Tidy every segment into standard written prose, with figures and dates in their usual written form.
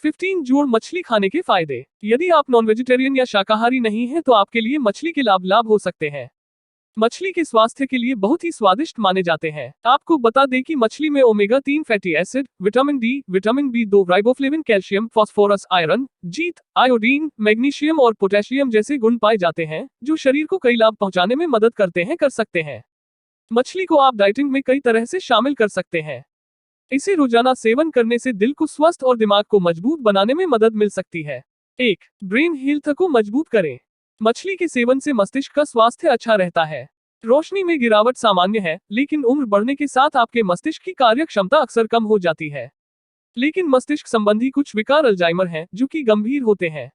15 जोड़ मछली खाने के फायदे। यदि आप नॉन वेजिटेरियन या शाकाहारी नहीं हैं तो आपके लिए मछली के लाभ हो सकते हैं। मछली के स्वास्थ्य के लिए बहुत ही स्वादिष्ट माने जाते हैं। आपको बता दें कि मछली में omega 3 fatty acid, vitamin D, vitamin B2, riboflavin, calcium, phosphorus, iron, जीत, आयोडीन, मैग्नीशियम और पोटेशियम जैसे गुण पाए जाते हैं जो शरीर को कई लाभ पहुंचाने में मदद कर सकते हैं। मछली को आप डाइटिंग में कई तरह से शामिल कर सकते हैं। इसे रोजाना सेवन करने से दिल को स्वस्थ और दिमाग को मजबूत बनाने में मदद मिल सकती है। 1. ब्रेन हेल्थ को मजबूत करें। मछली के सेवन से मस्तिष्क का स्वास्थ्य अच्छा रहता है। रोशनी में गिरावट सामान्य है, लेकिन उम्र बढ़ने के साथ आपके मस्तिष्क की कार्य क्षमता अक्सर कम हो जाती है। लेकिन मस्तिष्क संबंधी कुछ विकार अल्जाइमर हैं जो कि गंभीर होते हैं।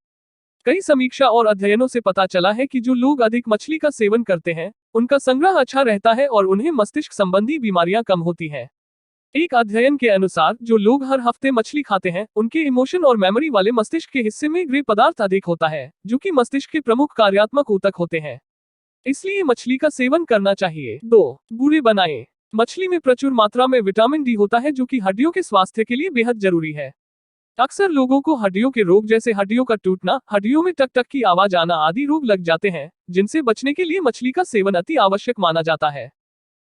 कई समीक्षा और अध्ययनों से पता चला है कि जो लोग अधिक मछली का सेवन करते हैं उनका संग्रह अच्छा रहता है और उन्हें मस्तिष्क संबंधी बीमारियां कम होती हैं। एक अध्ययन के अनुसार जो लोग हर हफ्ते मछली खाते हैं उनके इमोशन और मेमोरी वाले मस्तिष्क के हिस्से में ग्रे पदार्थ अधिक होता है जो कि मस्तिष्क के प्रमुख कार्यात्मक ऊतक होते हैं। इसलिए मछली का सेवन करना चाहिए। 2. बूढ़े बनाएं। मछली में प्रचुर मात्रा में विटामिन डी होता है जो कि हड्डियों के स्वास्थ्य के लिए बेहद जरूरी है। अक्सर लोगों को हड्डियों के रोग जैसे हड्डियों का टूटना, हड्डियों में टक टक की आवाज आना आदि रोग लग जाते हैं जिनसे बचने के लिए मछली का सेवन अति आवश्यक माना जाता है।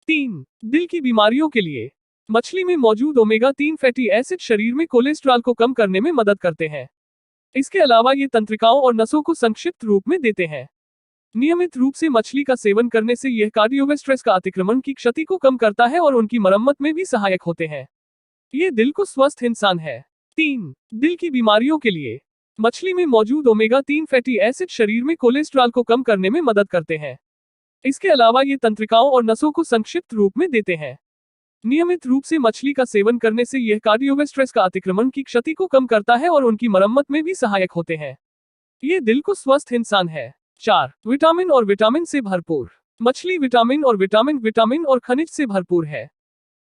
3. दिल की बीमारियों के लिए। मछली में मौजूद ओमेगा 3 फैटी एसिड शरीर में कोलेस्ट्रॉल को कम करने में मदद करते हैं। इसके अलावा ये तंत्रिकाओं और नसों को संक्षिप्त रूप में देते हैं। नियमित रूप से मछली का सेवन करने से यह कार्डियोवास्कुलर का अतिक्रमण की क्षति को कम करता है और उनकी मरम्मत में भी सहायक होते हैं। ये दिल को स्वस्थ इंसान है। 3. दिल की बीमारियों के लिए। मछली में मौजूद ओमेगा 3 फैटी एसिड शरीर में कोलेस्ट्रॉल को कम करने में मदद करते हैं। इसके अलावा ये तंत्रिकाओं और नसों को संक्षिप्त रूप में देते हैं। नियमित रूप से मछली का सेवन करने से यह कार्डियोवास्कुलर का अतिक्रमण की क्षति को कम करता है और उनकी मरम्मत में भी सहायक होते हैं। ये दिल को स्वस्थ इंसान है। 4. विटामिन और विटामिन से भरपूर। मछली विटामिन और खनिज से भरपूर है।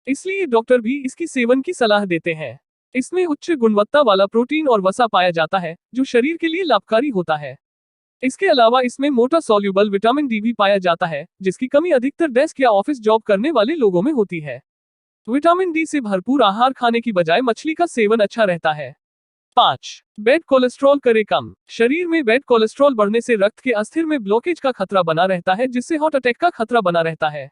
इसलिए डॉक्टर भी इसकी सेवन की सलाह देते हैं। इसमें उच्च गुणवत्ता वाला प्रोटीन और वसा पाया जाता है जो शरीर के लिए लाभकारी होता है। इसके अलावा इसमें मोटा सॉल्यूबल विटामिन डी भी पाया जाता है जिसकी कमी अधिकतर डेस्क या ऑफिस जॉब करने वाले लोगों में होती है। विटामिन डी से भरपूर आहार खाने की बजाय मछली का सेवन अच्छा रहता है। 5. बैड कोलेस्ट्रॉल करे कम। शरीर में बैड कोलेस्ट्रॉल बढ़ने से रक्त के अस्थिर में ब्लॉकेज का खतरा बना रहता है जिससे हार्ट अटैक का खतरा बना रहता है।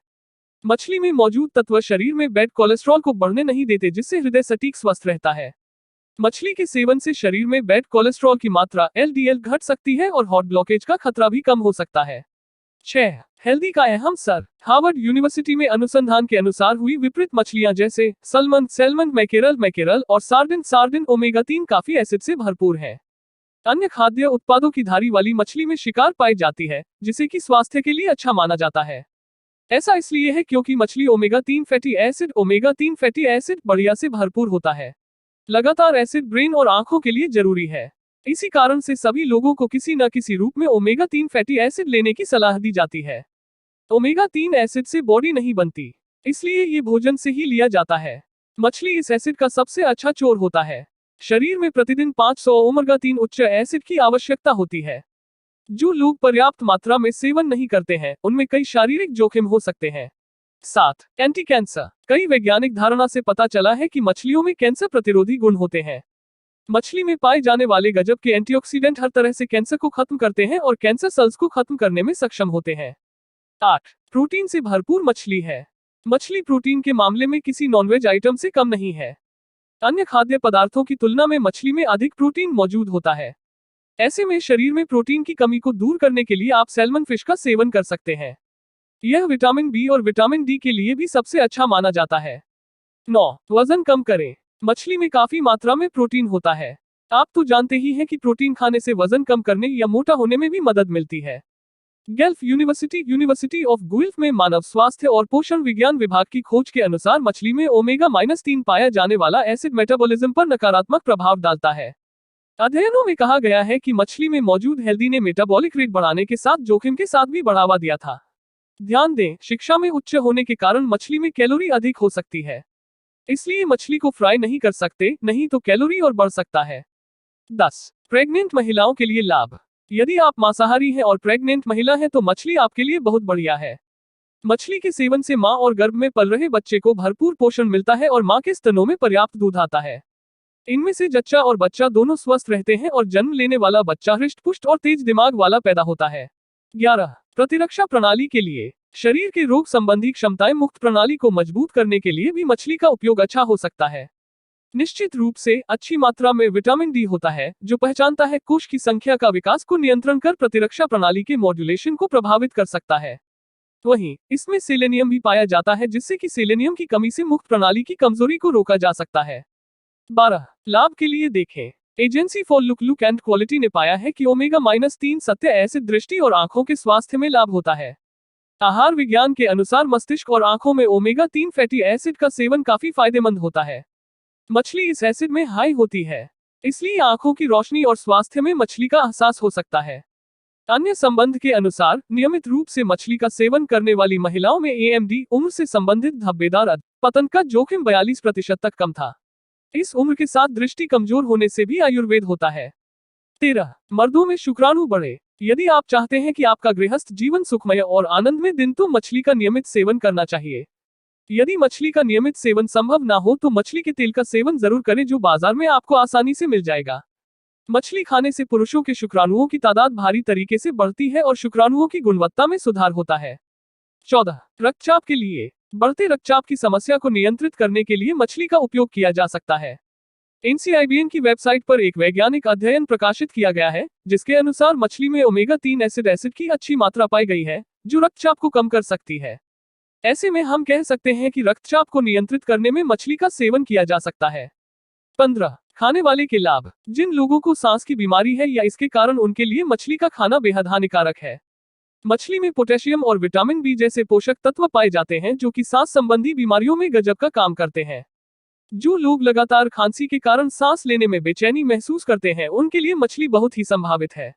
मछली में मौजूद तत्व शरीर में बैड कोलेस्ट्रॉल को बढ़ने नहीं देते जिससे हृदय सटीक स्वस्थ रहता है। मछली के सेवन से शरीर में बैड कोलेस्ट्रॉल की मात्रा LDL घट सकती है और हार्ट ब्लॉकेज का खतरा भी कम हो सकता है। 6. हेल्दी का अहम सर। हार्वर्ड यूनिवर्सिटी में अनुसंधान के अनुसार हुई विपरीत मछलियां जैसे सैल्मन, मैकेरल और सार्डिन ओमेगा 3 काफी एसिड से भरपूर है। अन्य खाद्य उत्पादों की धारी वाली मछली में शिकार पाई जाती है जिसे कि स्वास्थ्य के लिए अच्छा माना जाता है। ऐसा इसलिए है क्योंकि मछली ओमेगा 3 फैटी एसिड बढ़िया से भरपूर होता है। लगातार एसिड ब्रेन और आंखों के लिए जरूरी है। इसी कारण से सभी लोगों को किसी न किसी रूप में ओमेगा 3 फैटी एसिड लेने की सलाह दी जाती है। ओमेगा 3 एसिड से बॉडी नहीं बनती, इसलिए ये भोजन से ही लिया जाता है। मछली इस एसिड का सबसे अच्छा चोर होता है। शरीर में प्रतिदिन 500 ओमेगा 3 उच्च एसिड की आवश्यकता होती है। जो लोग पर्याप्त मात्रा में सेवन नहीं करते हैं उनमें कई शारीरिक जोखिम हो सकते हैं। 7. Anti cancer. कई वैज्ञानिक धारणा से पता चला है कि मछलियों में कैंसर प्रतिरोधी गुण होते हैं। मछली में पाए जाने वाले गजब के एंटीऑक्सीडेंट हर तरह से कैंसर को खत्म करते हैं और कैंसर सेल्स को खत्म करने में सक्षम होते हैं। 8. प्रोटीन से भरपूर मछली है। मछली प्रोटीन के मामले में किसी नॉनवेज आइटम से कम नहीं है। अन्य खाद्य पदार्थों की तुलना में मछली में अधिक प्रोटीन मौजूद होता है। ऐसे में शरीर में प्रोटीन की कमी को दूर करने के लिए आप सैल्मन फिश का सेवन कर सकते हैं। यह विटामिन बी और विटामिन डी के लिए भी सबसे अच्छा माना जाता है। 9. वजन कम करें। मछली में काफी मात्रा में प्रोटीन होता है। आप तो जानते ही हैं कि प्रोटीन खाने से वजन कम करने या मोटा होने में भी मदद मिलती है। गेल्फ यूनिवर्सिटी ऑफ गुएल्फ में मानव स्वास्थ्य और पोषण विज्ञान विभाग की खोज के अनुसार मछली में ओमेगा-3 पाया जाने वाला एसिड मेटाबॉलिज्म पर नकारात्मक प्रभाव डालता है। अध्ययनों में कहा गया है कि मछली में मौजूद हेल्दी ने मेटाबॉलिक रेट बढ़ाने के साथ जोखिम के साथ भी बढ़ावा दिया था। ध्यान दें, शिक्षा में उच्च होने के कारण मछली में कैलोरी अधिक हो सकती है, इसलिए मछली को फ्राई नहीं कर सकते, नहीं तो कैलोरी और बढ़ सकता है। 10. प्रेग्नेंट महिलाओं के लिए लाभ। यदि आप मांसाहारी हैं और प्रेग्नेंट महिला हैं तो मछली आपके लिए बहुत बढ़िया है। मछली के सेवन से मां और गर्भ में पल रहे बच्चे को भरपूर पोषण मिलता है और मां के स्तनों में पर्याप्त दूध आता है। इनमें से जच्चा और बच्चा दोनों स्वस्थ रहते हैं और जन्म लेने वाला बच्चा हृष्ट-पुष्ट और तेज दिमाग वाला पैदा होता है। 11. प्रतिरक्षा प्रणाली के लिए शरीर के रोग संबंधी क्षमताएं मुक्त प्रणाली को मजबूत करने के लिए भी मछली का उपयोग अच्छा हो सकता है। निश्चित रूप से अच्छी मात्रा में विटामिन डी होता है, जो पहचानता है कोश की संख्या का विकास को नियंत्रण कर प्रतिरक्षा प्रणाली के मॉड्यूलेशन को प्रभावित कर सकता है। वहीं इसमें सेलेनियम भी पाया जाता है, जिससे कि सेलेनियम की कमी से मुक्त प्रणाली की कमजोरी को रोका जा सकता है। 12. लाभ के लिए देखें। Agency for look and quality ने पाया है कि ओमेगा-3 सत्य एसिड दृष्टि और आंखों के स्वास्थ्य में लाभ होता है। आहार विज्ञान के अनुसार मस्तिष्क और आंखों में ओमेगा-3 फैटी एसिड का सेवन काफी फायदेमंद होता है। मछली इस एसिड में हाई होती है, इसलिए आंखों की रोशनी और स्वास्थ्य में मछली का एहसास हो सकता है। अन्य संबंध के अनुसार नियमित रूप से मछली का सेवन करने वाली महिलाओं में AMD उम्र से संबंधित धब्बेदार पतन का जोखिम 42% तक कम था। इस उम्र के साथ दृष्टि कमजोर होने से भी आयुर्वेद होता है। 13. मर्दों में शुक्राणु बढ़े। यदि आप चाहते हैं कि आपका गृहस्थ जीवन सुखमय और आनंदमय दिन, तो मछली का नियमित सेवन करना चाहिए। यदि मछली का नियमित सेवन संभव ना हो तो मछली के तेल का सेवन जरूर करें, जो बाजार में आपको आसानी से मिल जाएगा। मछली खाने से पुरुषों के शुक्राणुओं की तादाद भारी तरीके से बढ़ती है और शुक्राणुओं की गुणवत्ता में सुधार होता है। 14. रक्तचाप के लिए। बढ़ते रक्तचाप की समस्या को नियंत्रित करने के लिए मछली का उपयोग किया जा सकता है। NCIBN की वेबसाइट पर एक वैज्ञानिक अध्ययन प्रकाशित किया गया है, जिसके अनुसार मछली में ओमेगा-3 एसिड की अच्छी मात्रा पाई गई है, जो रक्तचाप को कम कर सकती है। ऐसे में हम कह सकते हैं कि रक्तचाप को नियंत्रित करने में मछली का सेवन किया जा सकता है। 15. खाने वाले के लाभ। जिन लोगों को सांस की बीमारी है या इसके कारण, उनके लिए मछली का खाना बेहद हानिकारक है। मछली में पोटेशियम और विटामिन बी जैसे पोषक तत्व पाए जाते हैं, जो कि सांस संबंधी बीमारियों में गजब का काम करते हैं। जो लोग लगातार खांसी के कारण सांस लेने में बेचैनी महसूस करते हैं, उनके लिए मछली बहुत ही संभावित है।